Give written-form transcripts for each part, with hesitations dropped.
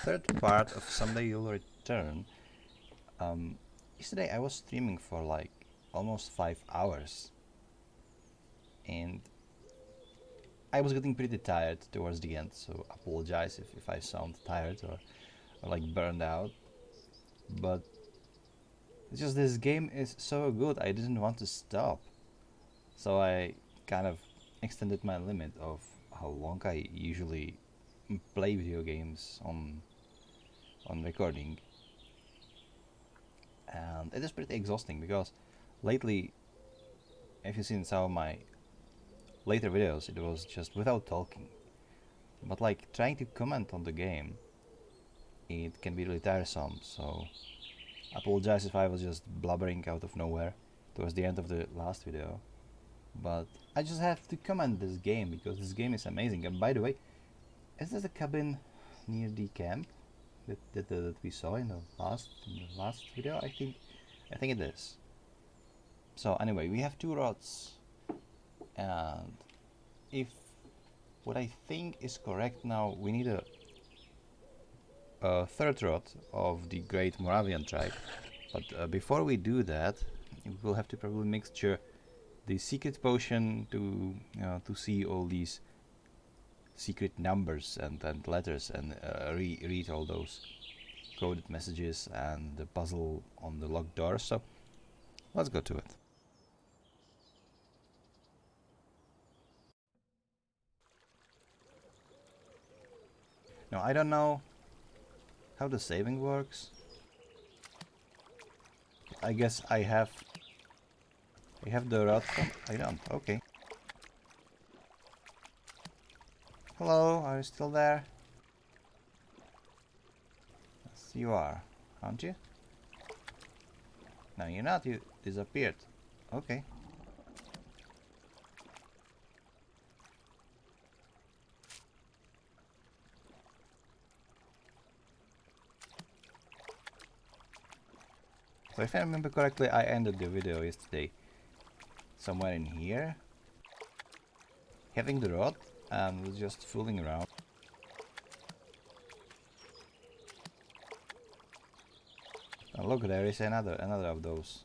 third part of Someday You'll Return. Um, Yesterday I was streaming for like almost 5 hours, and I was getting pretty tired towards the end, so apologize if I sound tired or like burned out. But it's just this game is so good, I didn't want to stop. So I kind of extended my limit of how long I usually play video games on recording, and it is pretty exhausting because lately, if you've seen some of my later videos, it was just without talking. But like trying to comment on the game, it can be really tiresome. So I apologize if I was just blubbering out of nowhere towards the end of the last video. But I just have to comment this game because this game is amazing. And by the way, is this a cabin near the camp that we saw in the last video? I think it is. So anyway, we have two rods, and if what I think is correct now, we need a third rod of the Great Moravian tribe. But before we do that, we will have to probably mixture the secret potion to see all these secret numbers and letters and read all those coded messages and the puzzle on the locked door. So let's go to it. Now I don't know how the saving works. I guess I have the rod from. I don't. Okay. Hello, are you still there? Yes, you are, aren't you? No, you're not. You disappeared. Okay. So if I remember correctly, I ended the video yesterday somewhere in here, having the rod and was just fooling around. And look, there is another of those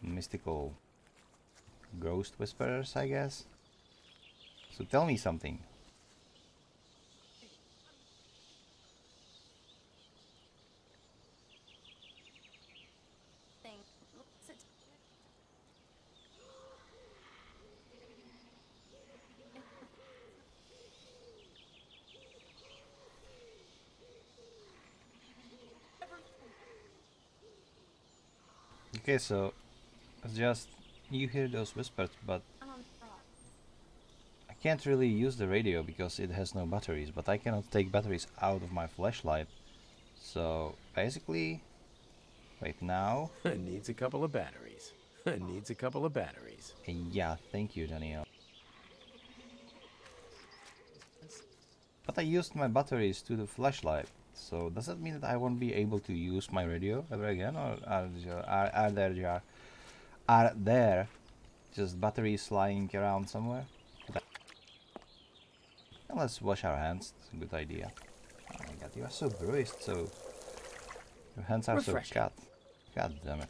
mystical ghost whisperers, I guess. So tell me something. Okay, so it's just you hear those whispers, but I can't really use the radio because it has no batteries, but I cannot take batteries out of my flashlight. So basically, right now, Needs a couple of batteries. Needs a couple of batteries. yeah, thank you, Daniel. But I used my batteries to the flashlight. So does that mean that I won't be able to use my radio ever again, or are there just batteries lying around somewhere? Let's wash our hands. It's a good idea. Oh my god, you are so bruised. So your hands are so Refreshing. cut. God damn it.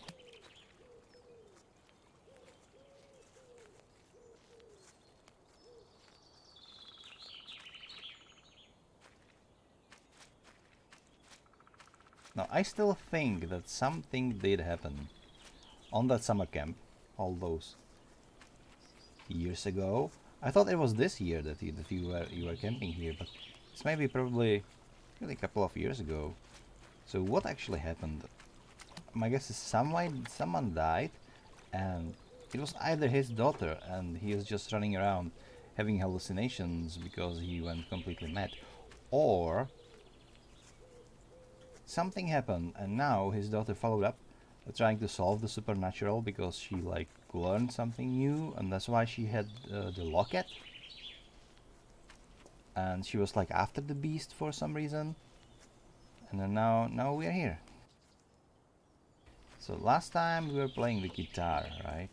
Now I still think that something did happen on that summer camp all those years ago. I thought it was this year that you were camping here, but it's maybe probably really a couple of years ago. So what actually happened? My guess is someone died, and it was either his daughter, and he is just running around having hallucinations because he went completely mad, or something happened, and now his daughter followed up, trying to solve the supernatural because she like learned something new, and that's why she had the locket, and she was like after the beast for some reason, and then now we're here. So last time we were playing the guitar, right?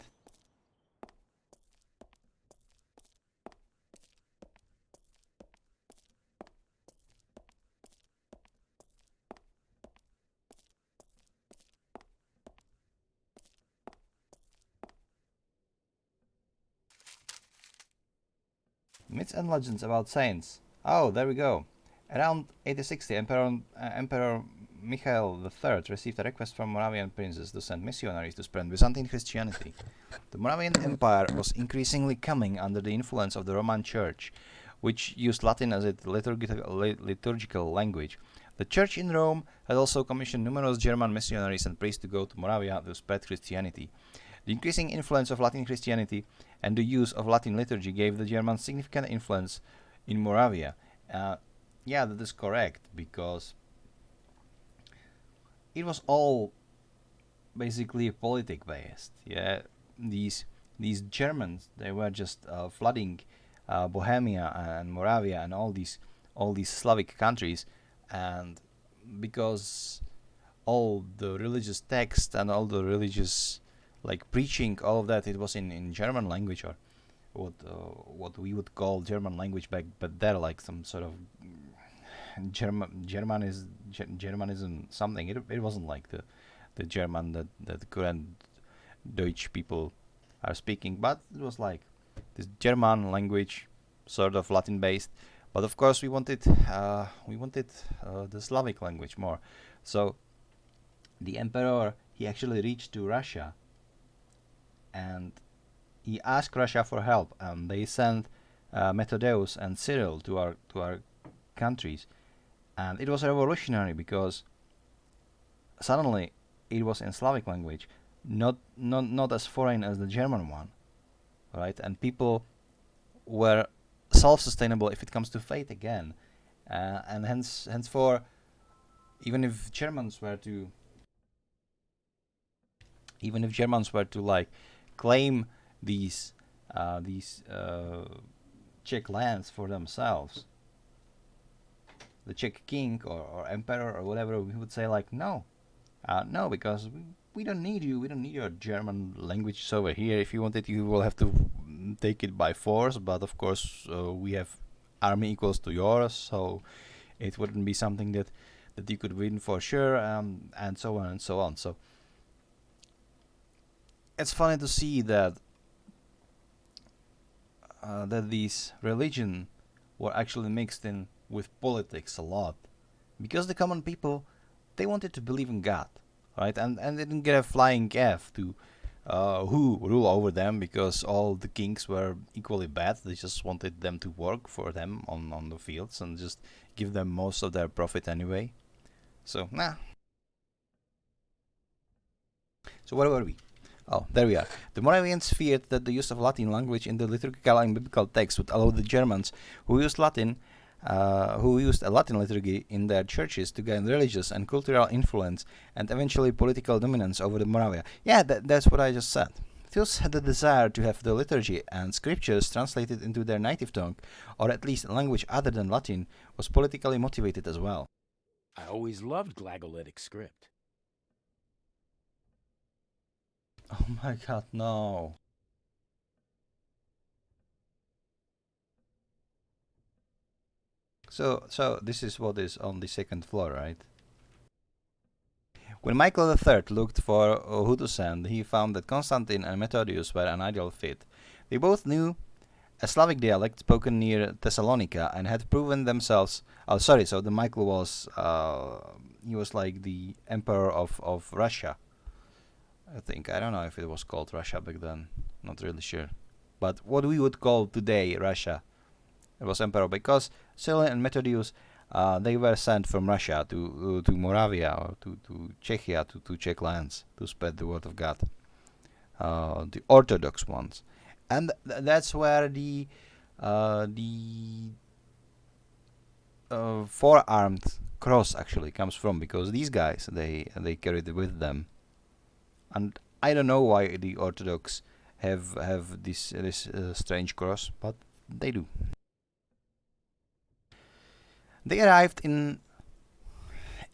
Myths and legends about saints. Oh, there we go. Around 8060, Emperor Michael III received a request from Moravian princes to send missionaries to spread Byzantine Christianity. The Moravian Empire was increasingly coming under the influence of the Roman Church, which used Latin as its liturgical language. The Church in Rome had also commissioned numerous German missionaries and priests to go to Moravia to spread Christianity. The increasing influence of Latin Christianity and the use of Latin liturgy gave the Germans significant influence in Moravia. Yeah, that is correct, because it was all basically politic based. Yeah, these Germans, they were just flooding Bohemia and Moravia and all these Slavic countries, and because all the religious text and all the religious like preaching, all of that, it was in German language, or what we would call German language back, but there like some sort of Germanism something. It wasn't like the German that current Deutsch people are speaking, but it was like this German language, sort of Latin based. But of course, we wanted the Slavic language more. So the emperor, he actually reached to Russia, and he asked Russia for help, and they sent Methodeus and Cyril to our countries, and it was revolutionary because suddenly it was in Slavic language, not as foreign as the German one, right? And people were self-sustainable if it comes to faith again, and henceforth, even if Germans were to like claim these Czech lands for themselves, the Czech king or emperor or whatever, we would say like no, no, because we don't need you. We don't need your German language over here. If you want it, you will have to take it by force. But of course, we have army equals to yours, so it wouldn't be something that you could win for sure, and so on and so on. So it's funny to see that these religion were actually mixed in with politics a lot, because the common people, they wanted to believe in God, right? And they didn't get a flying F to who rule over them, because all the kings were equally bad. They just wanted them to work for them on the fields and just give them most of their profit anyway. So nah. So where were we? Oh, there we are. The Moravians feared that the use of Latin language in the liturgical and biblical text would allow the Germans who used a Latin liturgy in their churches to gain religious and cultural influence and eventually political dominance over the Moravia. Yeah, that's what I just said. Thus had the desire to have the liturgy and scriptures translated into their native tongue, or at least a language other than Latin, was politically motivated as well. I always loved Glagolitic script. Oh my god, no. So this is what is on the second floor, right? When Michael III looked for who to send, he found that Constantine and Methodius were an ideal fit. They both knew a Slavic dialect spoken near Thessalonica and had proven themselves. Oh, sorry. So the Michael was he was like the emperor of Russia. I think, I don't know if it was called Russia back then. Not really sure. But what we would call today Russia, it was emperor, because Cyril and Methodius, they were sent from Russia to Moravia, or to Czechia, to Czech lands, to spread the word of God, the Orthodox ones, and that's where the four-armed cross actually comes from, because these guys, they carried it with them, and I don't know why the Orthodox have this strange cross, but they do. They arrived in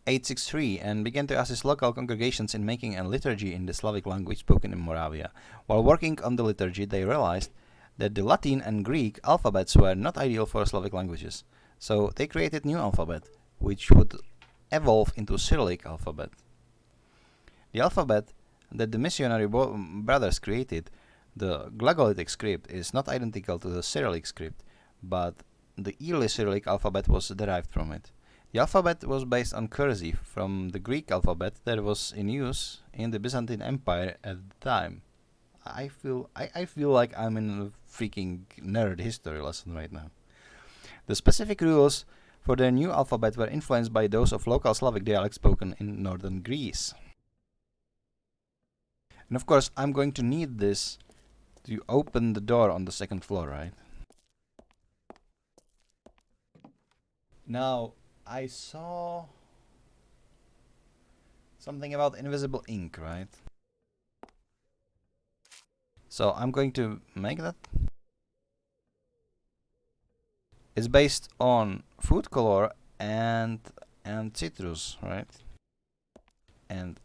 863 and began to assist local congregations in making a liturgy in the Slavic language spoken in Moravia. While working on the liturgy, they realized that the Latin and Greek alphabets were not ideal for Slavic languages. So they created new alphabet, which would evolve into Cyrillic alphabet. The alphabet that the missionary brothers created, the Glagolitic script, is not identical to the Cyrillic script, but the early Cyrillic alphabet was derived from it. The alphabet was based on cursive from the Greek alphabet that was in use in the Byzantine Empire at the time. I feel like I'm in a freaking nerd history lesson right now. The specific rules for their new alphabet were influenced by those of local Slavic dialects spoken in northern Greece. And of course, I'm going to need this to open the door on the second floor, right? Now, I saw something about invisible ink, right? So I'm going to make that. It's based on food color and citrus, right? And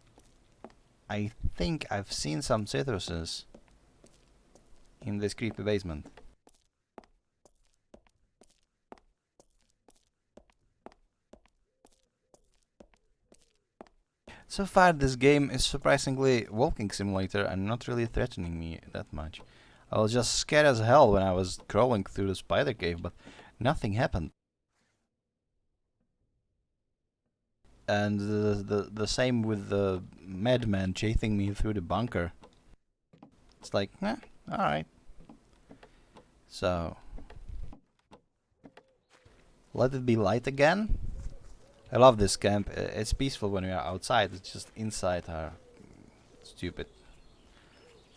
I think I've seen some citruses in this creepy basement. So far this game is surprisingly walking simulator and not really threatening me that much. I was just scared as hell when I was crawling through the spider cave, but nothing happened. And the same with the madman chasing me through the bunker. It's like, alright. So, let it be light again. I love this camp. It's peaceful when we are outside. It's just inside are stupid.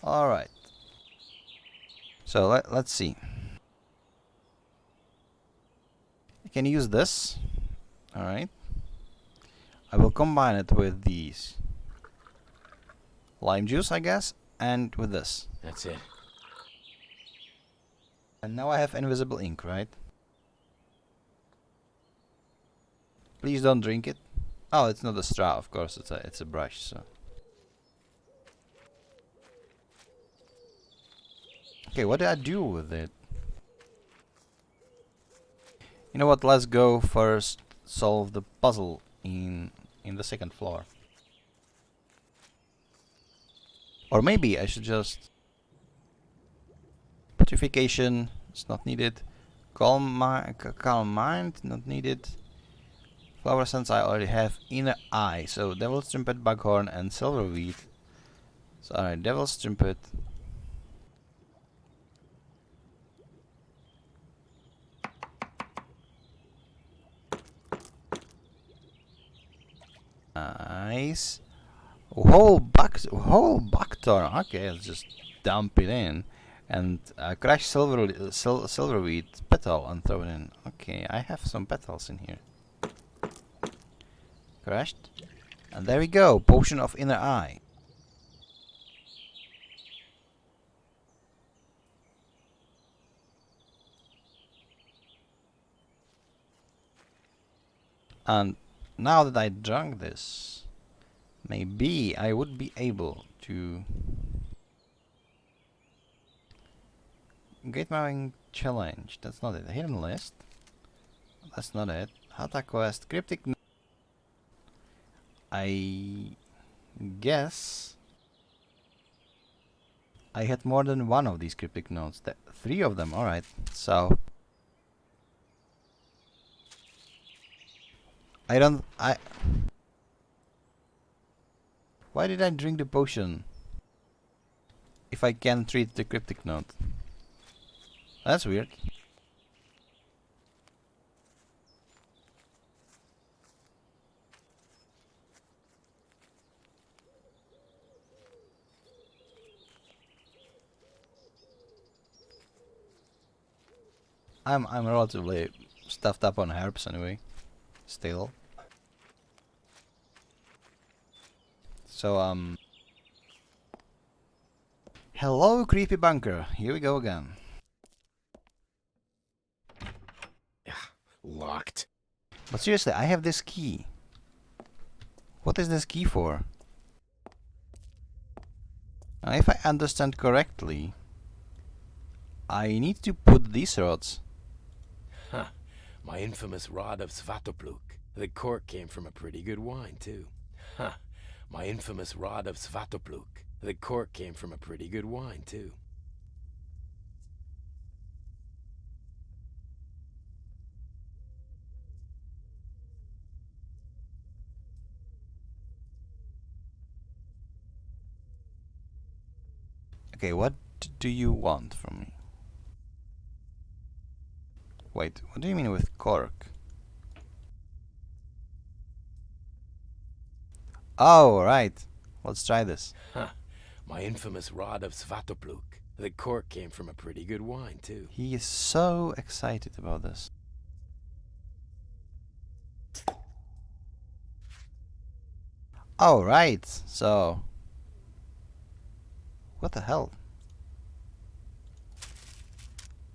Alright. So let's see. I can use this. Alright. I will combine it with these. Lime juice, I guess, and with this. That's it. And now I have invisible ink, right? Please don't drink it. Oh, it's not a straw, of course, it's a brush, so. Okay, what do I do with it? You know what, let's go first solve the puzzle in the second floor. Or maybe I should just... Petrification is not needed. Calm mind, not needed. Flower sense I already have. Inner eye, so Devil's Trumpet, Buckhorn and Silverweed. So alright, Devil's Trumpet. Nice. Whole buckthorn. Okay, let's just dump it in. And crush silverweed petal and throw it in. Okay, I have some petals in here. Crushed. And there we go. Potion of Inner Eye. And now that I drank this, maybe I would be able to... Great Mowing Challenge. That's not it. Hidden List. That's not it. Hata Quest. Cryptic... I guess I had more than one of these cryptic notes. 3 of them, alright. So why did I drink the potion if I can't treat the cryptic note? That's weird. I'm relatively stuffed up on herbs anyway. Still. So hello creepy bunker. Here we go again. Locked. But seriously, I have this key. What is this key for? Now, if I understand correctly, I need to put these rods. Huh. My infamous rod of Svatopluk. The cork came from a pretty good wine, too. Huh. My infamous rod of Svatopluk. The cork came from a pretty good wine, too. Okay, what do you want from me? Wait, what do you mean with cork? Oh, right. Let's try this. Ha! My infamous rod of Svatopluk. The cork came from a pretty good wine, too. He is so excited about this. Oh, right. So... What the hell?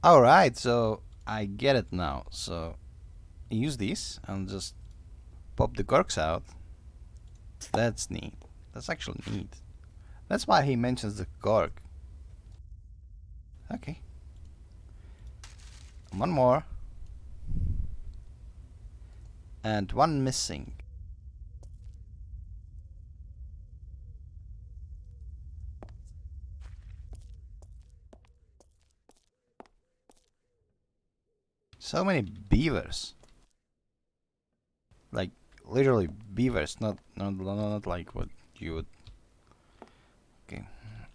Alright, so I get it now. So use these and just pop the corks out. That's neat. That's actually neat. That's why he mentions the cork. Okay. One more. And one missing. So many beavers. Like literally beavers, not like what you would. Okay.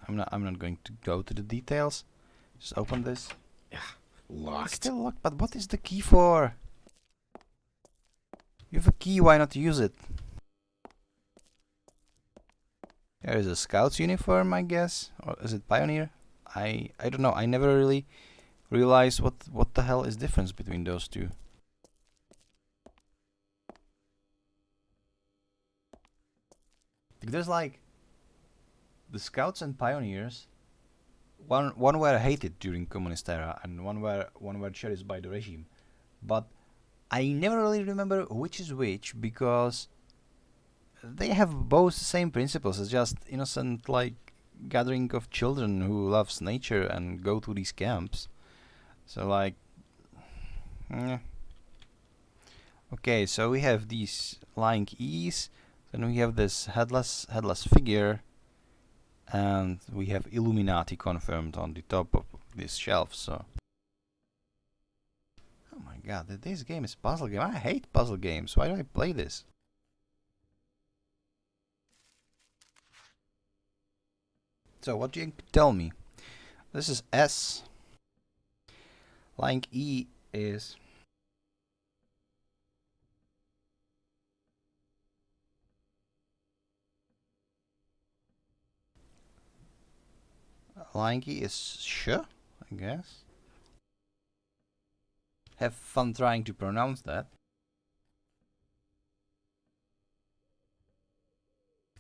I'm not going to go to the details. Just open this. Locked. It's still locked, but what is the key for? You have a key, why not use it? There is a scout's uniform, I guess, or is it pioneer? I don't know. I never really realized what the hell is difference between those two. There's like the scouts and pioneers. One were hated during communist era, and one were cherished by the regime. But I never really remember which is which because they have both the same principles. It's just innocent like gathering of children who loves nature and go to these camps. So like, eh. Okay, so we have these lying E's, then we have this headless figure, and we have Illuminati confirmed on the top of this shelf. So, oh my god, this game is puzzle game. I hate puzzle games. Why do I play this? So what do you tell me? This is S. Lying E is lying E is sh, I guess. Have fun trying to pronounce that.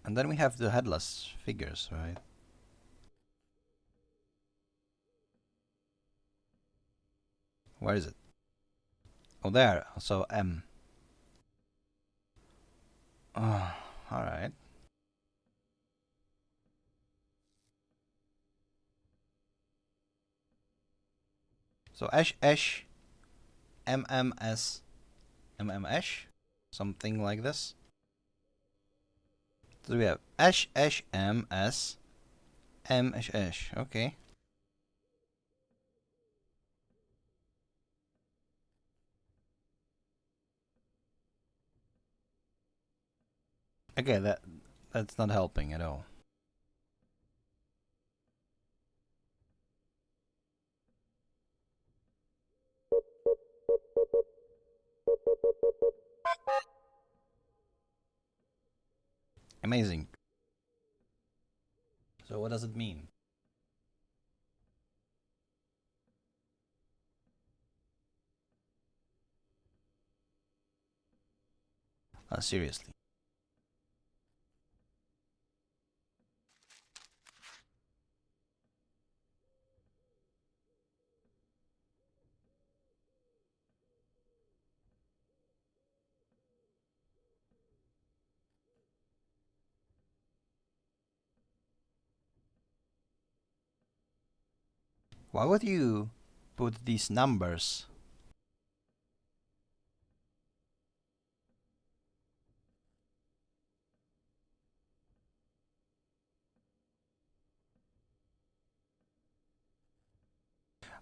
And then we have the headless figures, right? Where is it? Oh, there. So M. Oh, alright. So Ash, MMS, MMS, something like this. So we have Ash, MS, Ash. Okay. Okay, that's not helping at all. Amazing. So what does it mean? Seriously. Why would you put these numbers?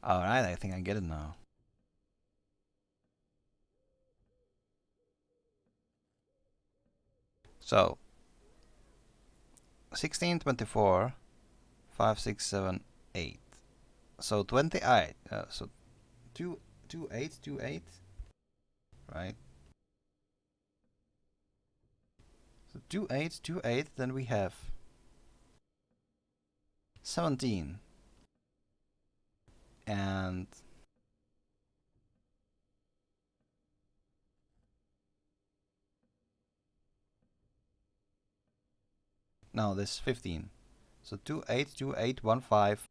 Alright, I think I get it now. So 1624 5, 6, 7, 8. So 28. So 2, 2, 8, 2, 8. Right? So 2, 8, 2, 8. Then we have 17. And no, this is 15. So 2, 8, 2, 8, 1, 5.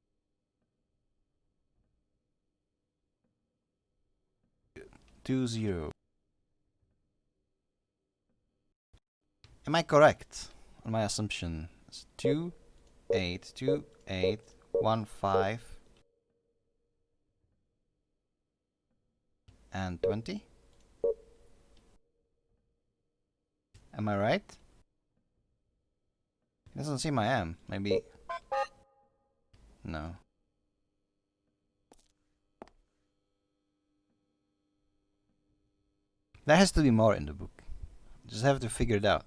2, 0. Am I correct on my assumption? It's 2, 8, 2, 8, 1, 5, and 20? Am I right? It doesn't seem I am. Maybe. No. There has to be more in the book. Just have to figure it out.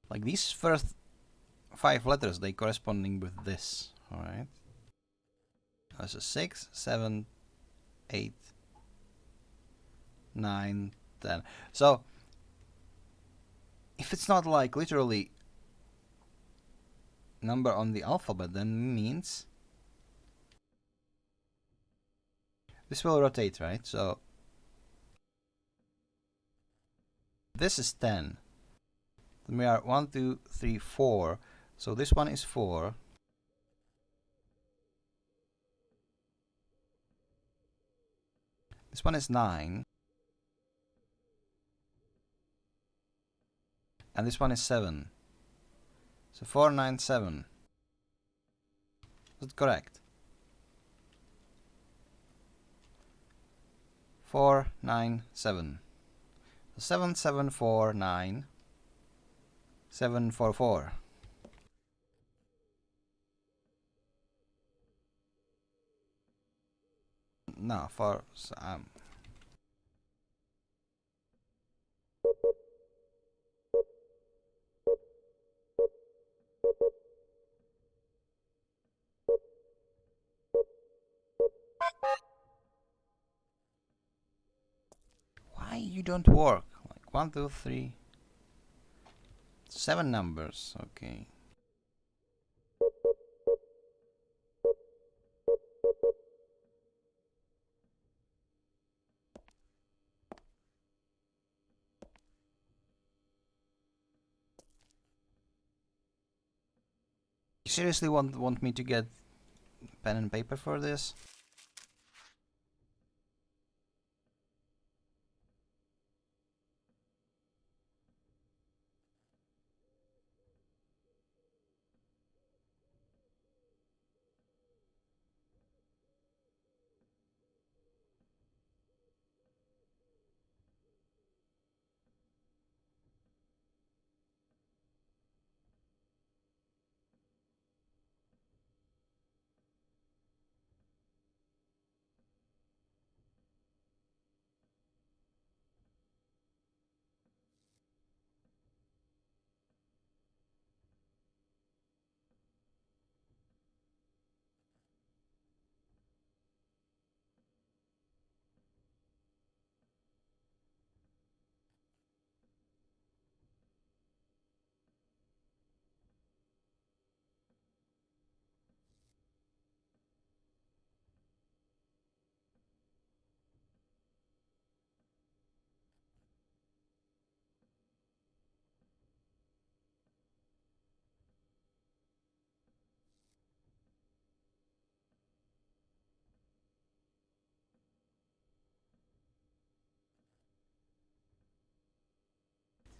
Like these first 5 letters, they corresponding with this. Alright. That's a 6, 7, 8, 9, 10. So, if it's not like literally number on the alphabet, then means this will rotate, right? So, this is 10. Then we are 1, 2, 3, 4. So this one is 4. This one is 9. And this one is 7. So 4, 9, 7. Is that correct? 4, 9, 7. So 7, 7, 4, 9. 7, 4, 4. No, for why you don't work? Like 1, 2, 3, 7 numbers. Okay. You seriously want me to get pen and paper for this?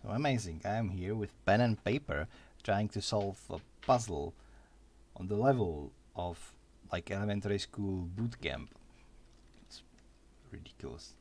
So amazing, I am here with pen and paper trying to solve a puzzle on the level of like elementary school boot camp. It's ridiculous.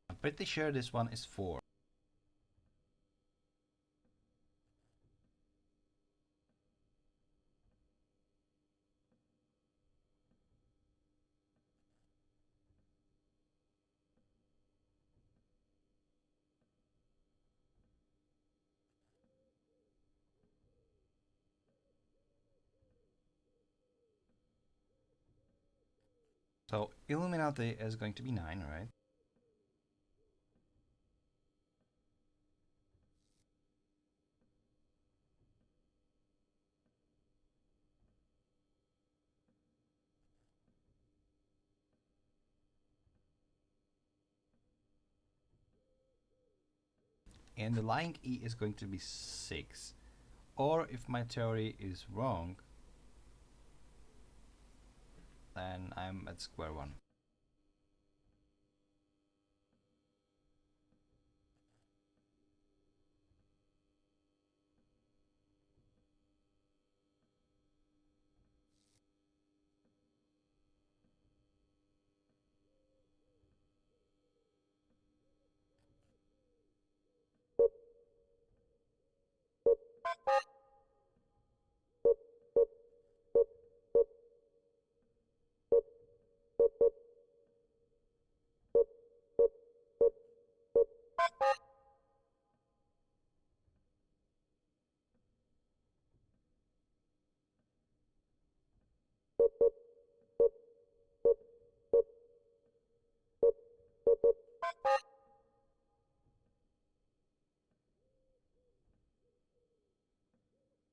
I'm pretty sure this one is 4. So Illuminati is going to be 9, right? And the lying E is going to be 6. Or if my theory is wrong, then I'm at square one.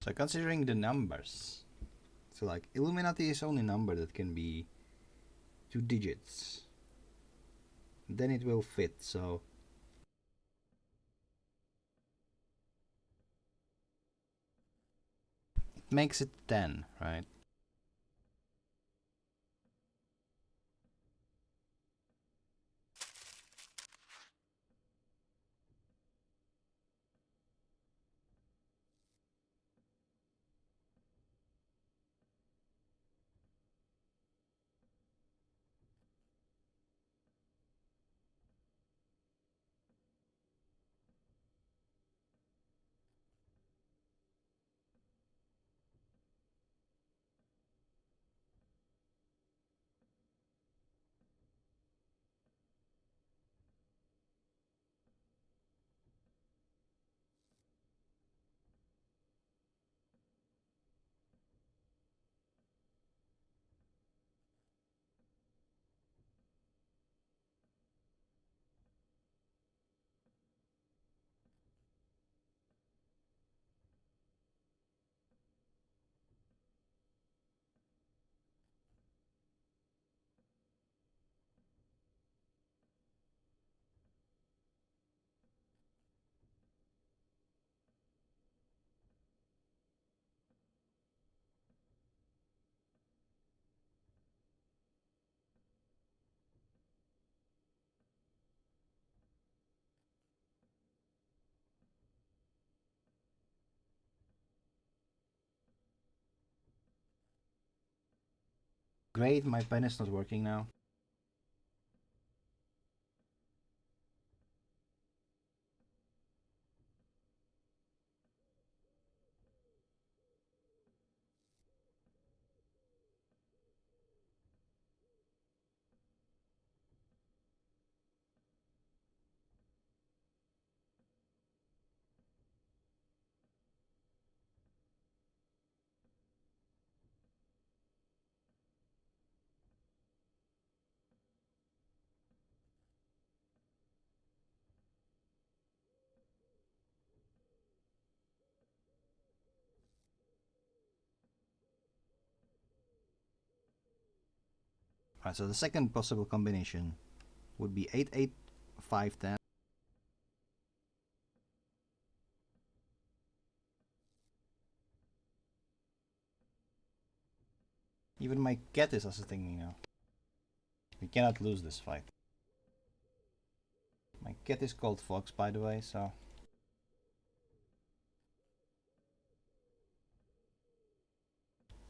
So considering the numbers, so like Illuminati is only number that can be 2 digits. Then it will fit, so it makes it 10, right? Great, my pen is not working now. Alright, so the second possible combination would be 8, 8, 5, 10. Even my cat is assisting me now. We cannot lose this fight. My cat is called Fox, by the way, so...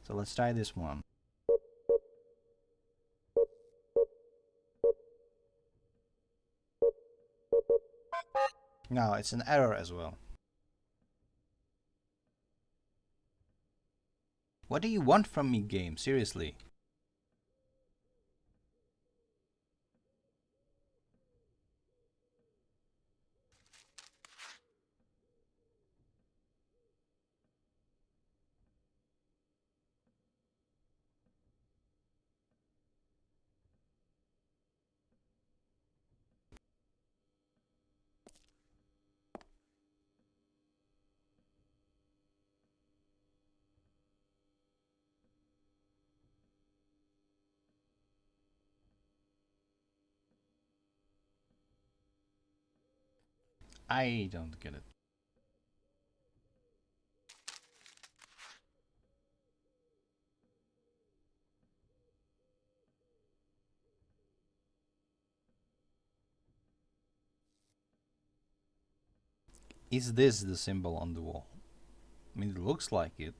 So let's try this one. No, it's an error as well. What do you want from me, game? Seriously. I don't get it. Is this the symbol on the wall? I mean, it looks like it.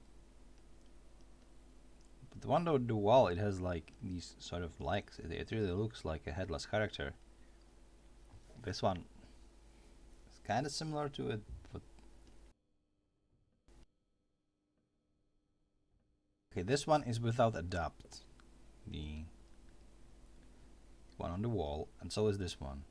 But the one on the wall, it has like these sort of legs. It really looks like a headless character. This one is kind of similar to it, but... Okay, this one is without adapt. The one on the wall, and so is this one.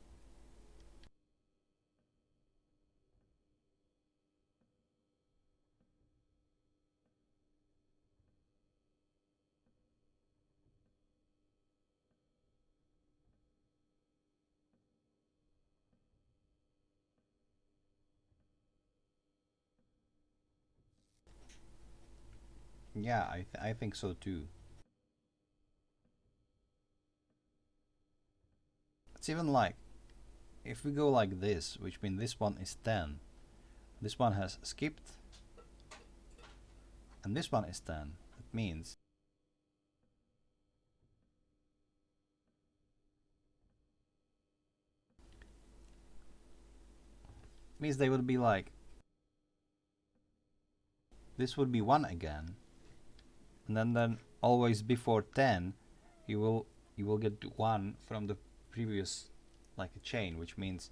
Yeah, I think so too. It's even like, if we go like this, which means this one is 10, this one has skipped, and this one is 10. That means they would be like, this would be 1 again, and then always before 10 you will get 1 from the previous, like a chain, which means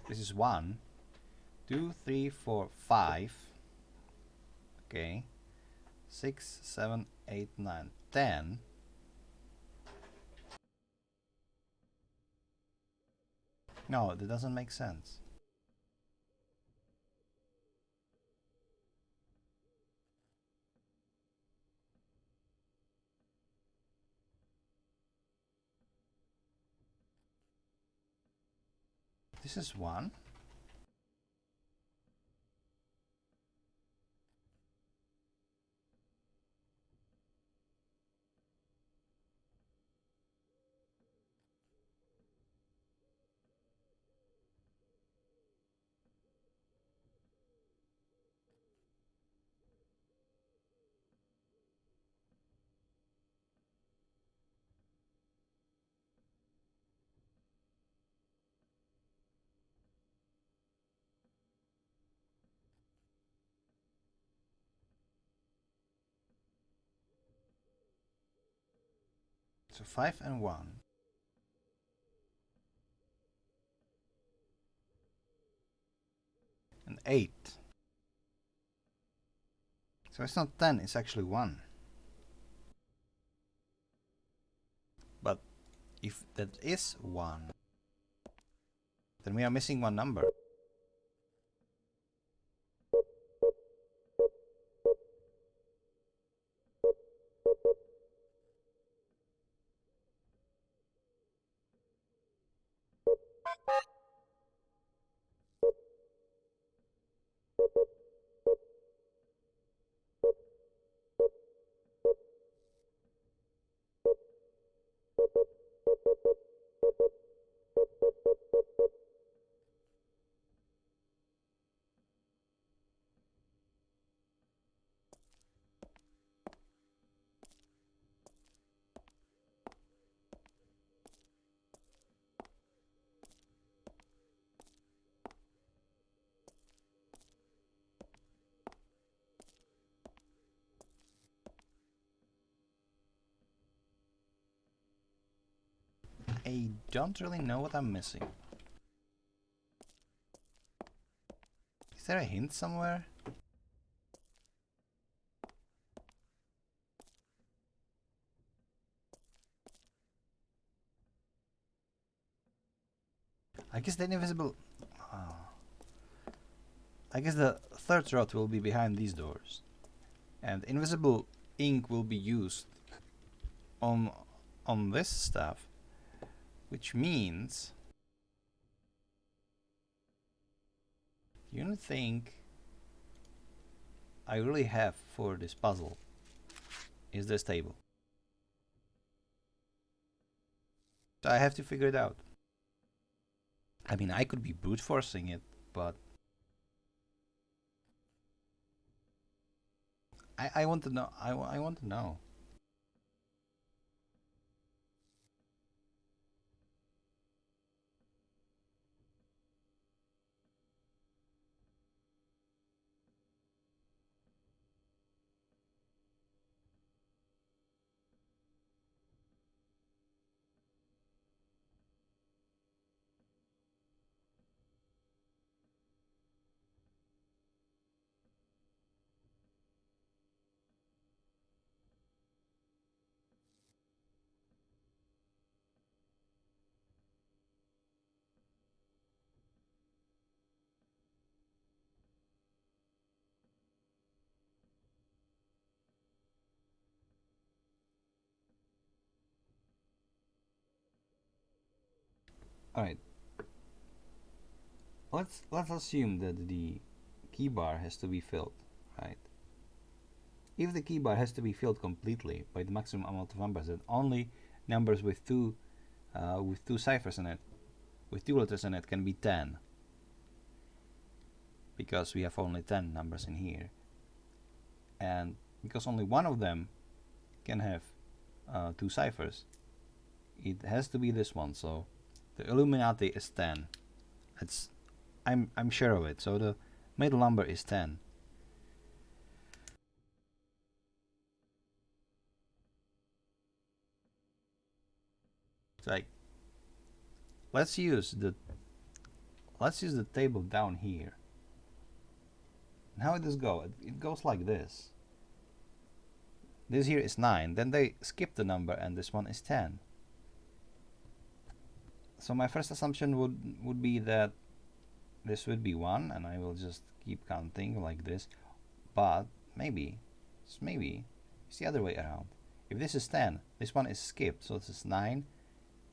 this is 1, 2, 3, 4, 5, okay, 6, 7, 8, 9, 10. No, that doesn't make sense. This is 1. So 5 and 1. And 8. So it's not 10, it's actually 1. But if that is 1, then we are missing one number. I don't really know what I'm missing. Is there a hint somewhere? I guess the invisible... Oh. I guess the third rod will be behind these doors. And invisible ink will be used on this stuff. Which means... The only thing I really have for this puzzle is this table. So I have to figure it out. I mean, I could be brute forcing it, but I want to know. I want to know. All right. Let's assume that the key bar has to be filled, right? If the key bar has to be filled completely by the maximum amount of numbers, then only numbers with two ciphers in it, with two letters in it, can be 10, because we have only 10 numbers in here, and because only one of them can have two ciphers, it has to be this one. So the Illuminati is 10. I'm sure of it. So the middle number is 10. It's like let's use the table down here. And how does it go? It goes like this. This here is 9. Then they skip the number, and this one is 10. So my first assumption would be that this would be 1, and I will just keep counting like this. But maybe it's the other way around. If this is 10, this one is skipped, so this is 9,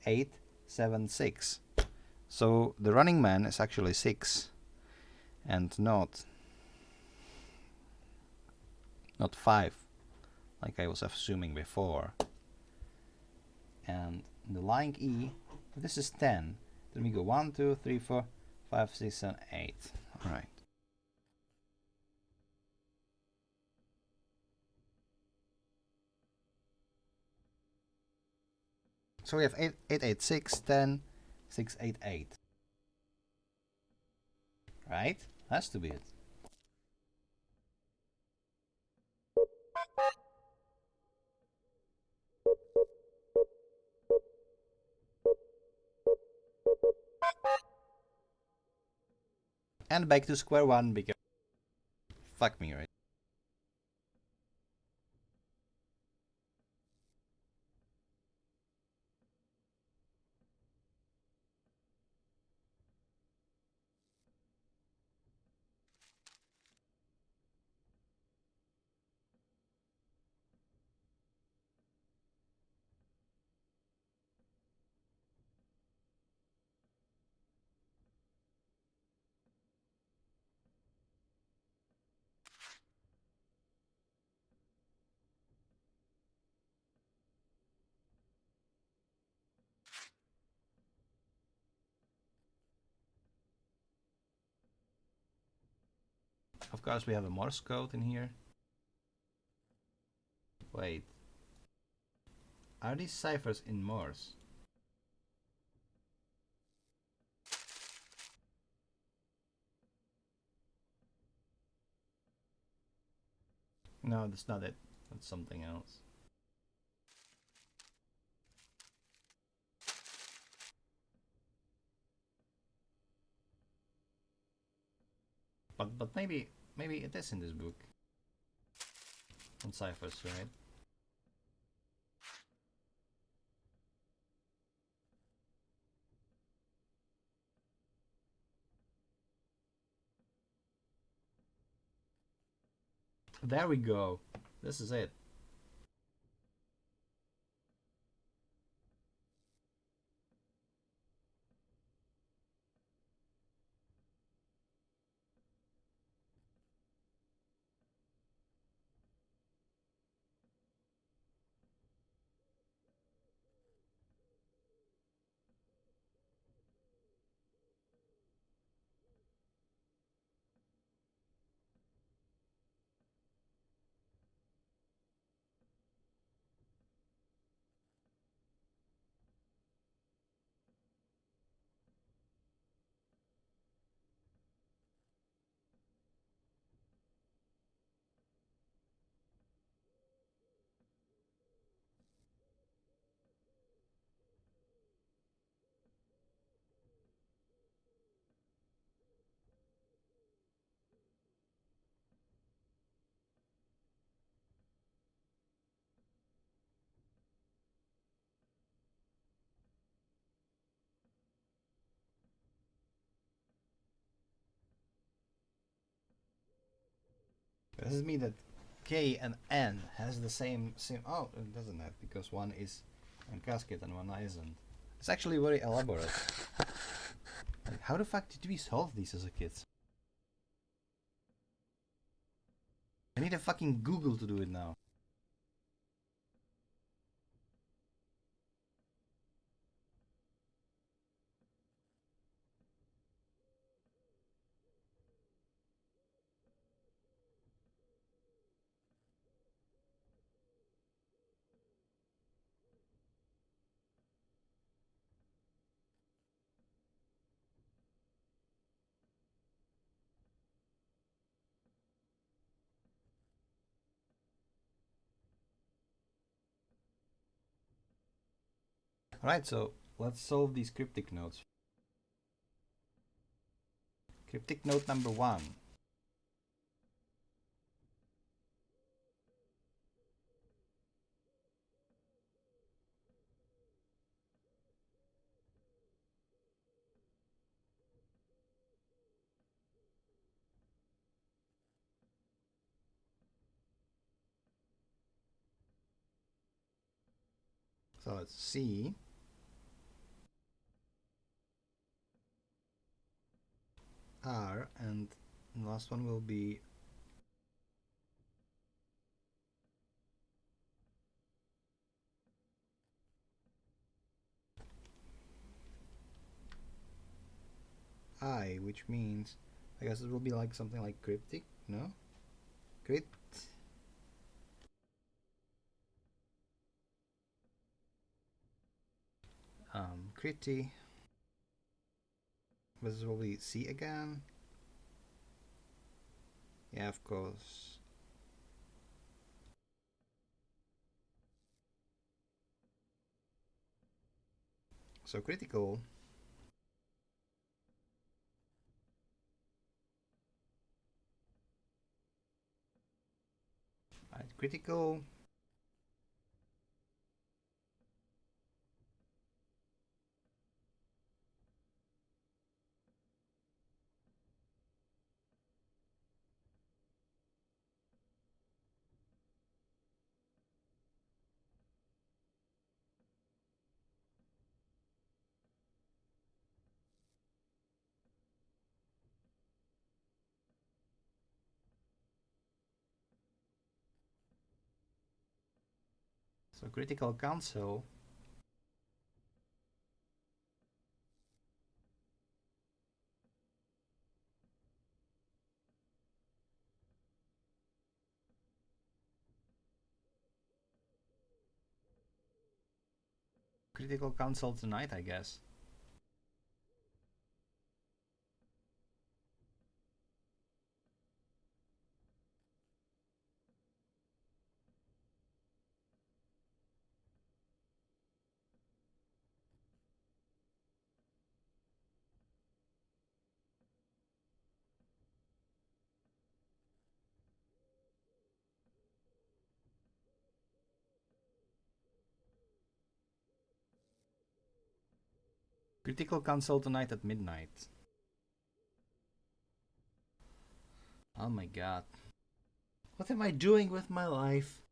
8, 7, 6. So the running man is actually 6, and not 5, like I was assuming before. And the lying E, if this is 10, then we go 1, 2, 3, 4, 5, 6, 7, 8. All right. So we have 8, 8, 8, 6, 10, 6, 8, 8. Right? Has to be it. And back to square one, because fuck me, right? Of course, we have a Morse code in here. Wait. Are these ciphers in Morse? No, that's not it. That's something else. But maybe it is in this book on ciphers, right? There we go. This is it. Does this mean that K and N has the same sim? Oh, it doesn't have because one is on casket and one isn't. It's actually very elaborate. Like, how the fuck did we solve these as a kid? I need a fucking Google to do it now. Alright, so let's solve these cryptic notes. Cryptic note number 1. So it's C, R, and the last one will be I, which means I guess it will be like something like cryptic, no? Crypt. Crypty. This will be C again. Yeah, of course. So critical. Right, critical. So critical cancel. Critical cancel tonight, I guess. Critical Console tonight at midnight. Oh my god. What am I doing with my life?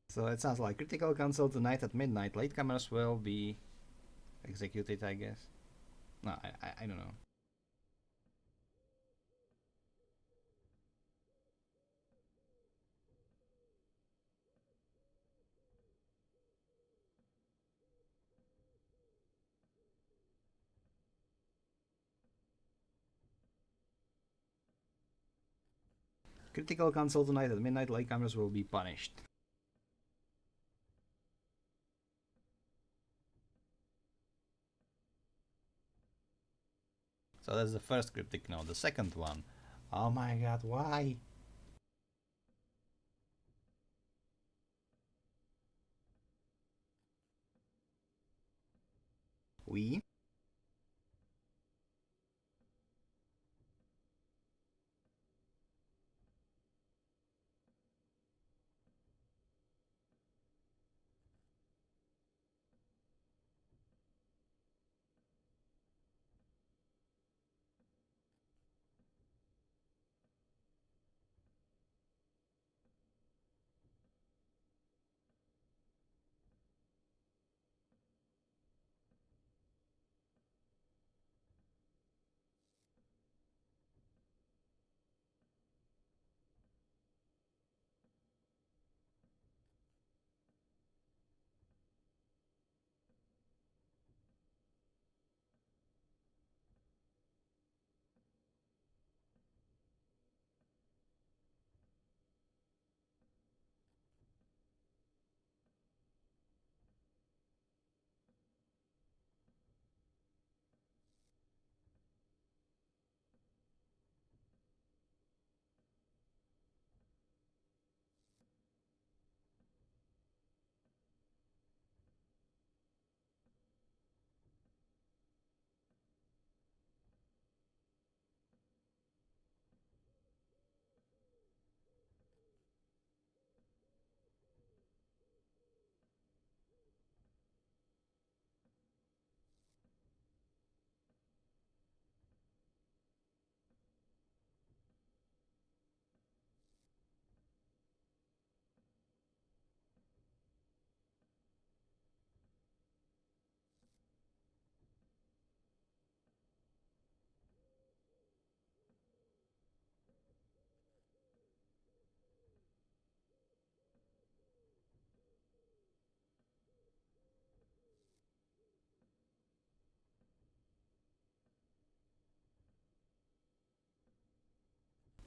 So it sounds like Critical Console tonight at midnight. Latecomers will be executed, I guess. No, I don't know. Critical Console tonight at midnight. Latecomers will be punished. So that's the first cryptic note. The second one. Oh my god, why? We?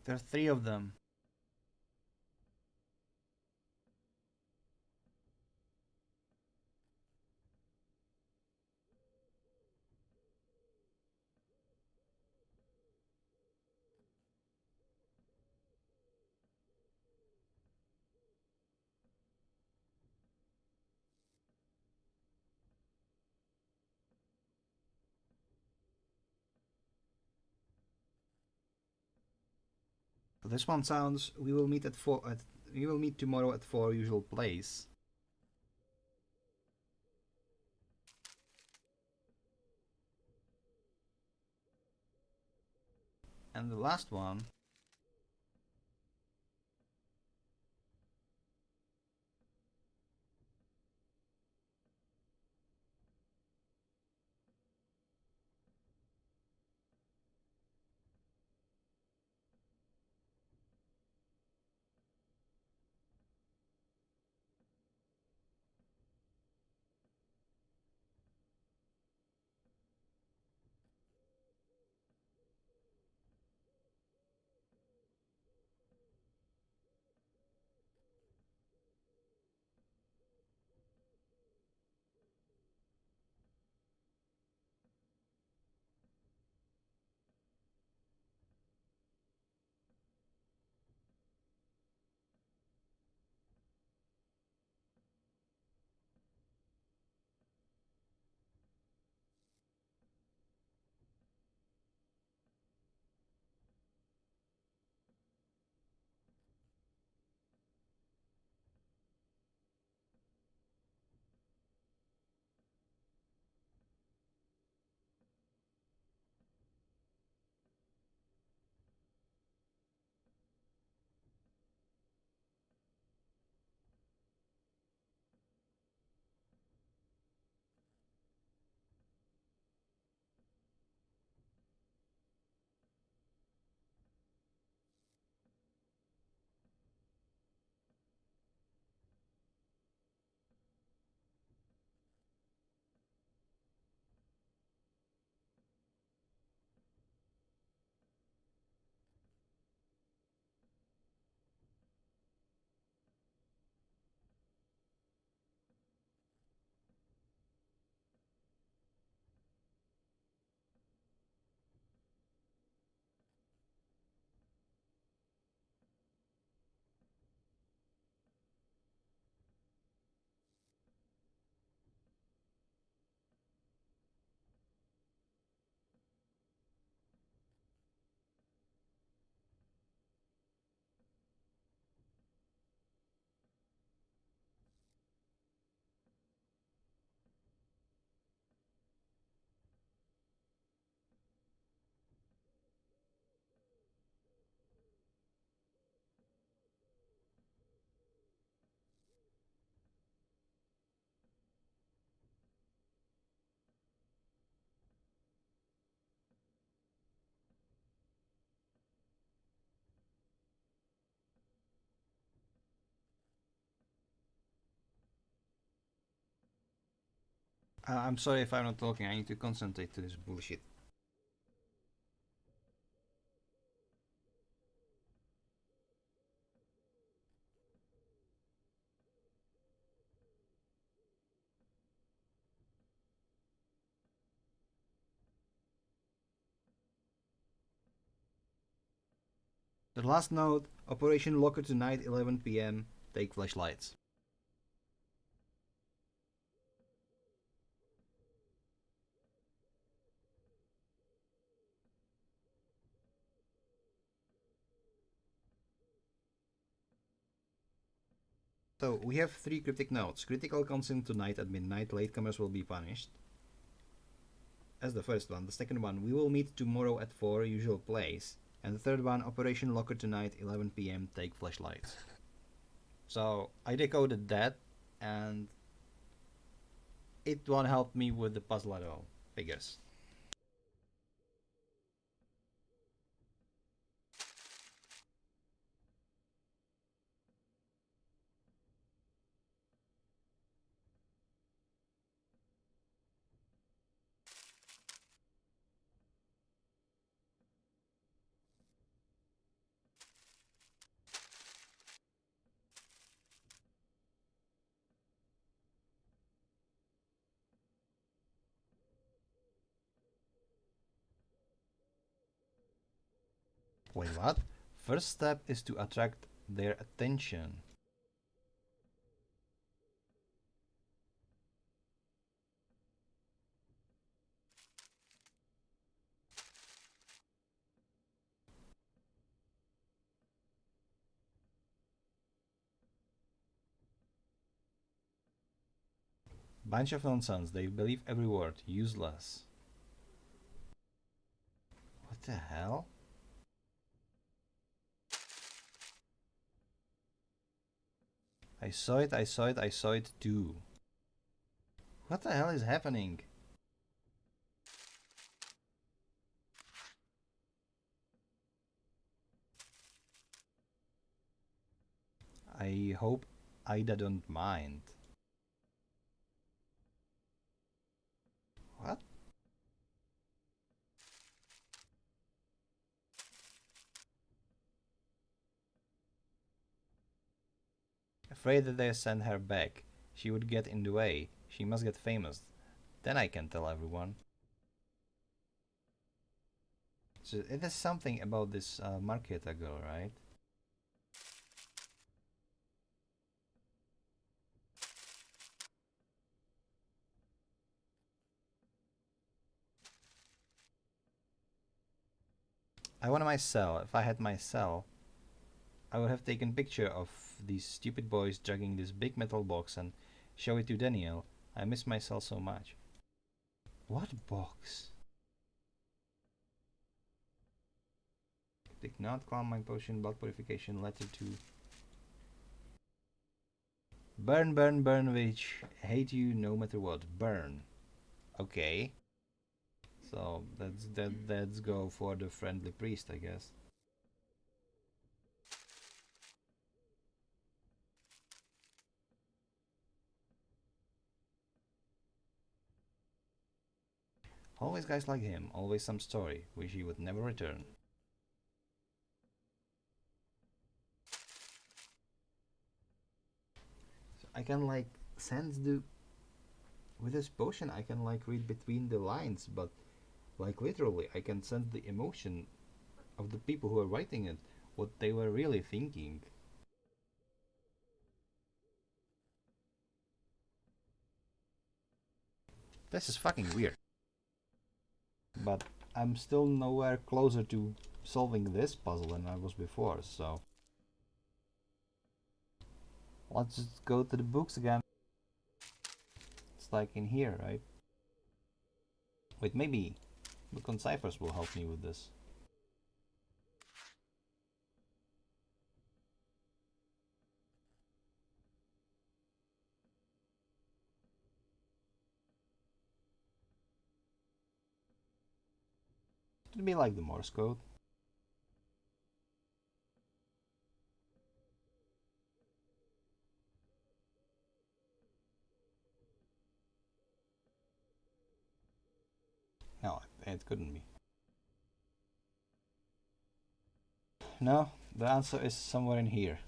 There are three of them. So this one sounds. We will meet at 4. We will meet tomorrow at 4 usual place. And the last one. I'm sorry if I'm not talking. I need to concentrate to this bullshit. The last note, Operation Locker tonight, 11 p.m. Take flashlights. So we have three cryptic notes. Critical consent tonight at midnight. Latecomers will be punished. As the first one. The second one, we will meet tomorrow at 4, usual place. And the third one, Operation Locker tonight, 11 p.m. Take flashlights. So I decoded that, and it won't help me with the puzzle at all. Figures. Wait, what? First step is to attract their attention. Bunch of nonsense. They believe every word. Useless. What the hell? I saw it, I saw it, I saw it too. What the hell is happening? I hope Ida don't mind. What? Afraid that they send her back. She would get in the way. She must get famous. Then I can tell everyone. So it is something about this Marketa girl, right? I want my cell. If I had my cell, I would have taken picture of these stupid boys dragging this big metal box and show it to Daniel. I miss my cell so much. What box? Did not calm my potion, blood purification, letter to burn, burn, burn, witch. Hate you no matter what. Burn. Okay. So let's go for the friendly priest, I guess. Always guys like him, always some story. Wish he would never return. So I can like sense the with this potion I can like read between the lines, but like literally I can sense the emotion of the people who are writing it, what they were really thinking. This is fucking weird. But I'm still nowhere closer to solving this puzzle than I was before, so let's just go to the books again. It's like in here, right? Wait, maybe book on ciphers will help me with this. It'd be like the Morse code. It couldn't be. No, the answer is somewhere in here.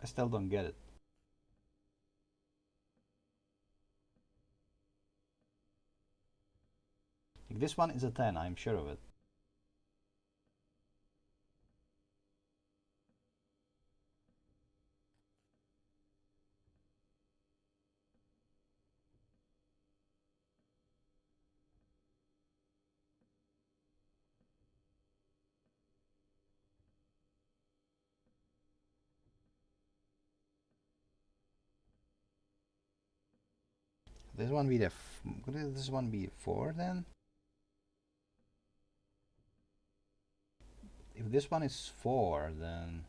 I still don't get it. Like, this one is a 10, I'm sure of it. This one be the. Could this one be 4 then? If this one is 4, then.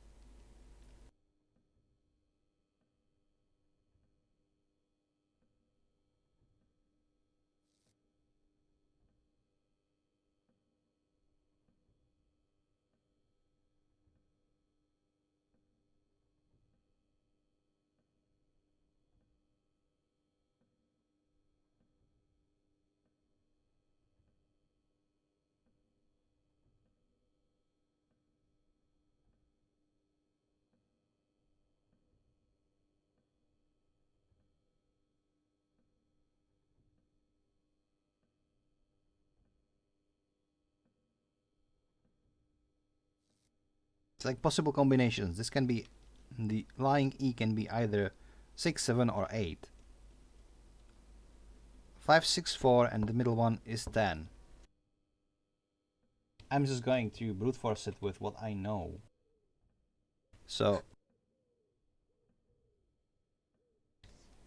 It's like possible combinations. This can be. The lying E can be either 6, 7, or 8. 5, 6, 4, and the middle one is 10. I'm just going to brute force it with what I know. So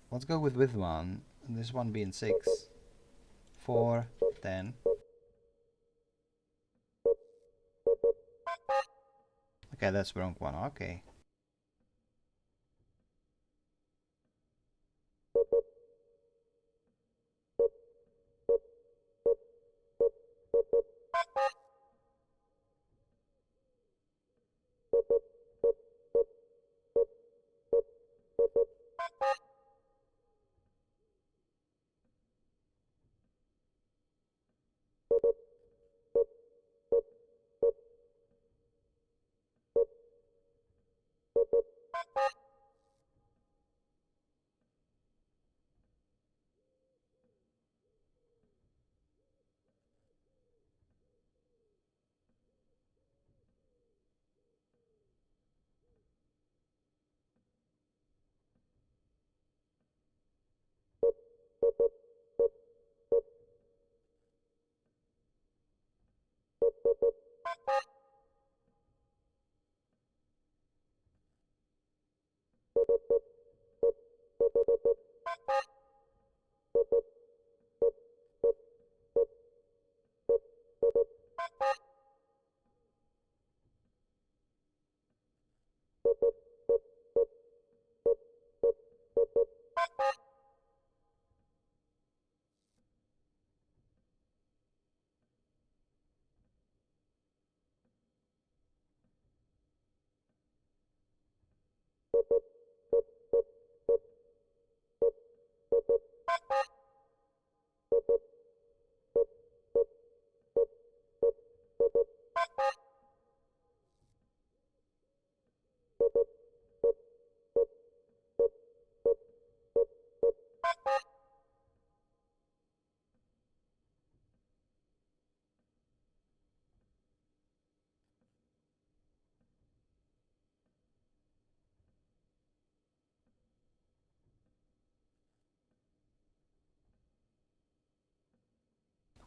let's go with one. This one being 6, 4, 10. Okay, that's the wrong one. Okay.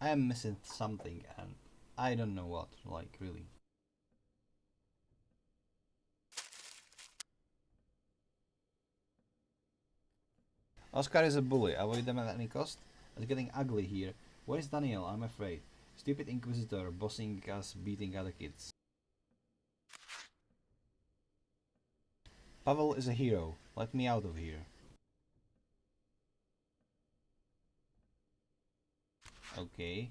I am missing something and I don't know what, like, really. Oscar is a bully. Avoid them at any cost. It's getting ugly here. Where's Daniel? I'm afraid. Stupid Inquisitor bossing us, beating other kids. Pavel is a hero. Let me out of here. Okay.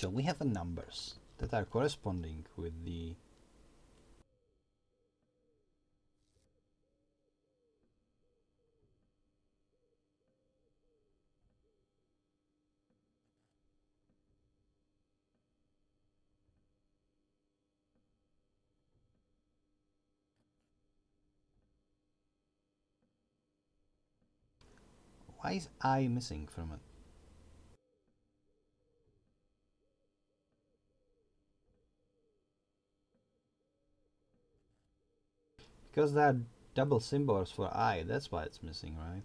So we have the numbers that are corresponding with the... Why is I missing from it? Because there are double symbols for I, that's why it's missing, right?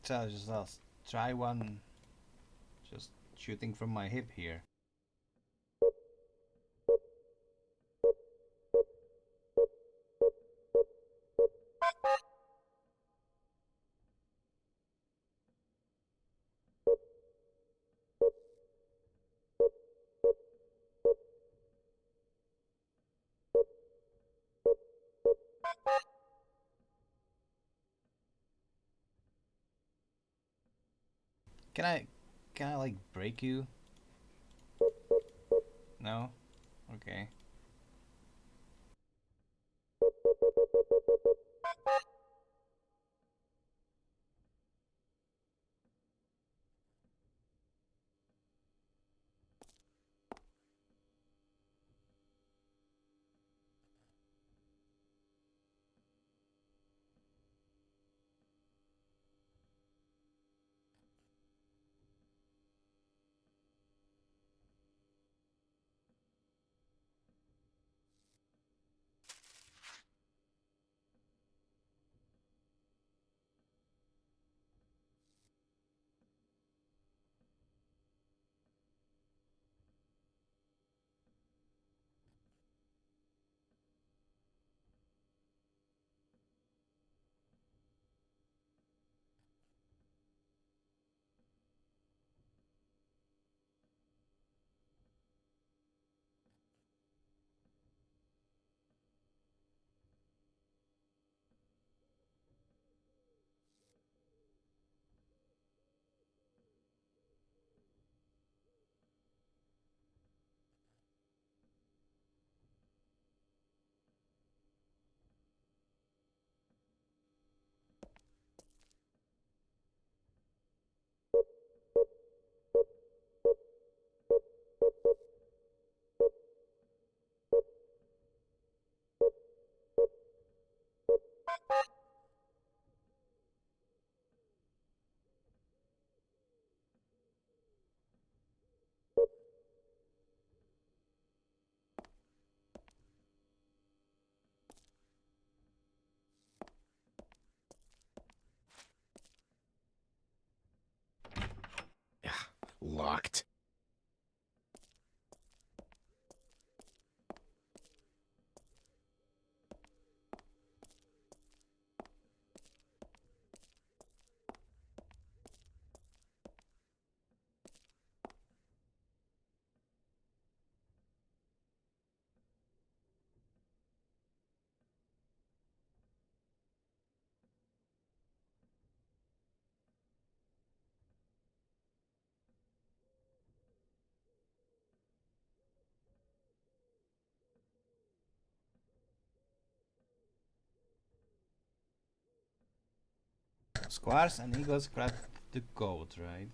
So just let's try one, just shooting from my hip here. Can I, can I like break you? No? Okay. Locked. Squares and eagles cracked the code, right?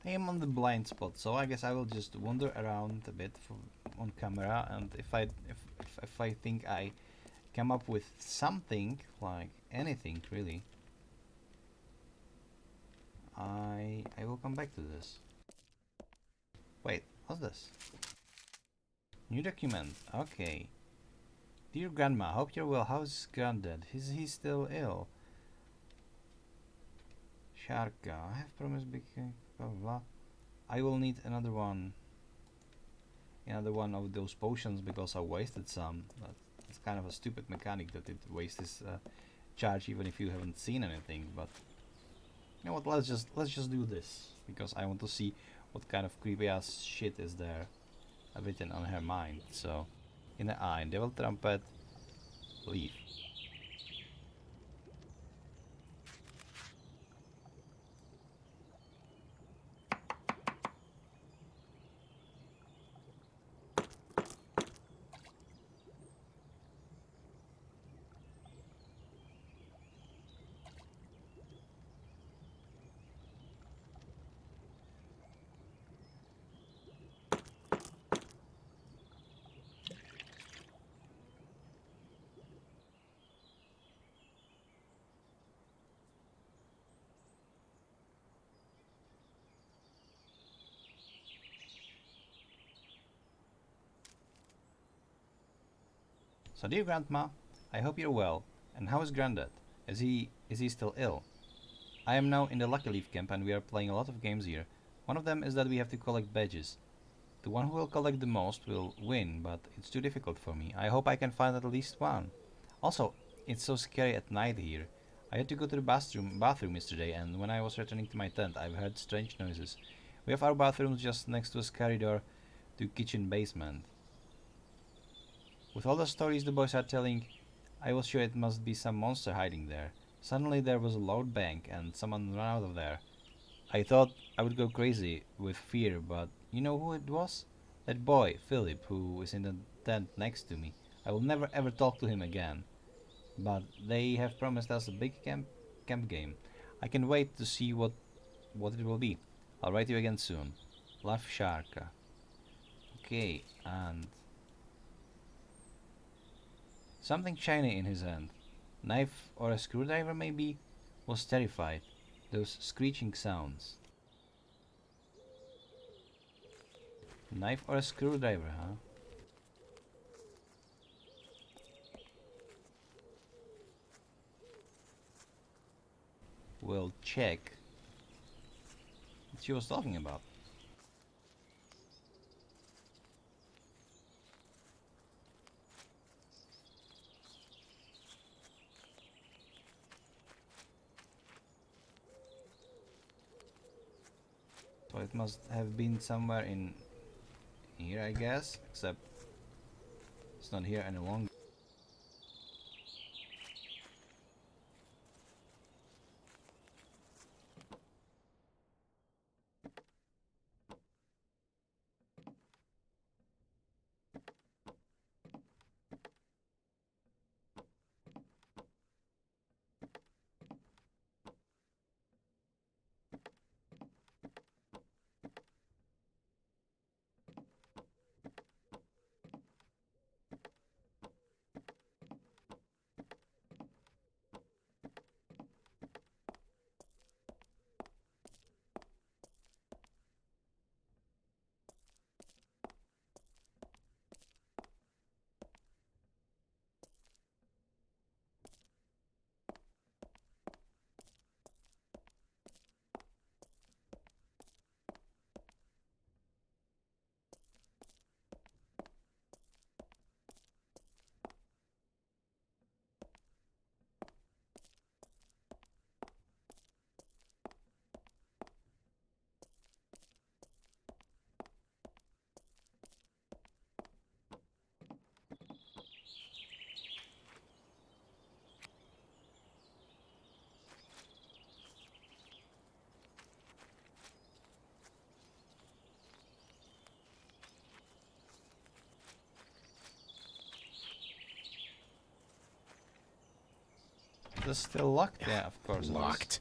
I am on the blind spot, so I guess I will just wander around a bit on camera, and if I think I come up with something like anything really, I will come back to this. Wait, what's this? New document. Okay. Dear Grandma, hope you're well. How's Granddad? Is he still ill? Sharka, I have promised big blah blah blah. I will need another one of those potions because I wasted some. But it's kind of a stupid mechanic that it wastes charge even if you haven't seen anything. But you know what? Let's just do this because I want to see what kind of creepy ass shit is there written on her mind. So, in the eye, devil trumpet, leaf. So, dear Grandma, I hope you're well. And how is Granddad? Is he still ill? I am now in the Lucky Leaf camp and we are playing a lot of games here. One of them is that we have to collect badges. The one who will collect the most will win, but it's too difficult for me. I hope I can find at least one. Also, it's so scary at night here. I had to go to the bathroom yesterday, and when I was returning to my tent, I've heard strange noises. We have our bathrooms just next to a scary door to kitchen basement. With all the stories the boys are telling, I was sure it must be some monster hiding there. Suddenly there was a loud bang, and someone ran out of there. I thought I would go crazy with fear, but you know who it was? That boy, Philip, who is in the tent next to me. I will never ever talk to him again. But they have promised us a big camp game. I can wait to see what it will be. I'll write you again soon. Love, Sharka. Okay, and something shiny in his hand. Knife or a screwdriver maybe? Was terrified. Those screeching sounds. Knife or a screwdriver, huh? We'll check what she was talking about. So it must have been somewhere in here, I guess, except it's not here any longer. this still locked? Yeah, of course it is. Locked.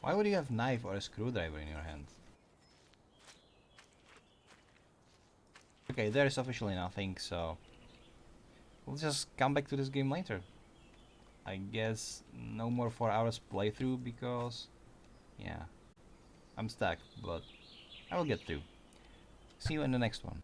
Why would you have a knife or a screwdriver in your hand? Okay, there is officially nothing, so we'll just come back to this game later. I guess no more 4 hours playthrough because, yeah, I'm stuck, but I will get through. See you in the next one.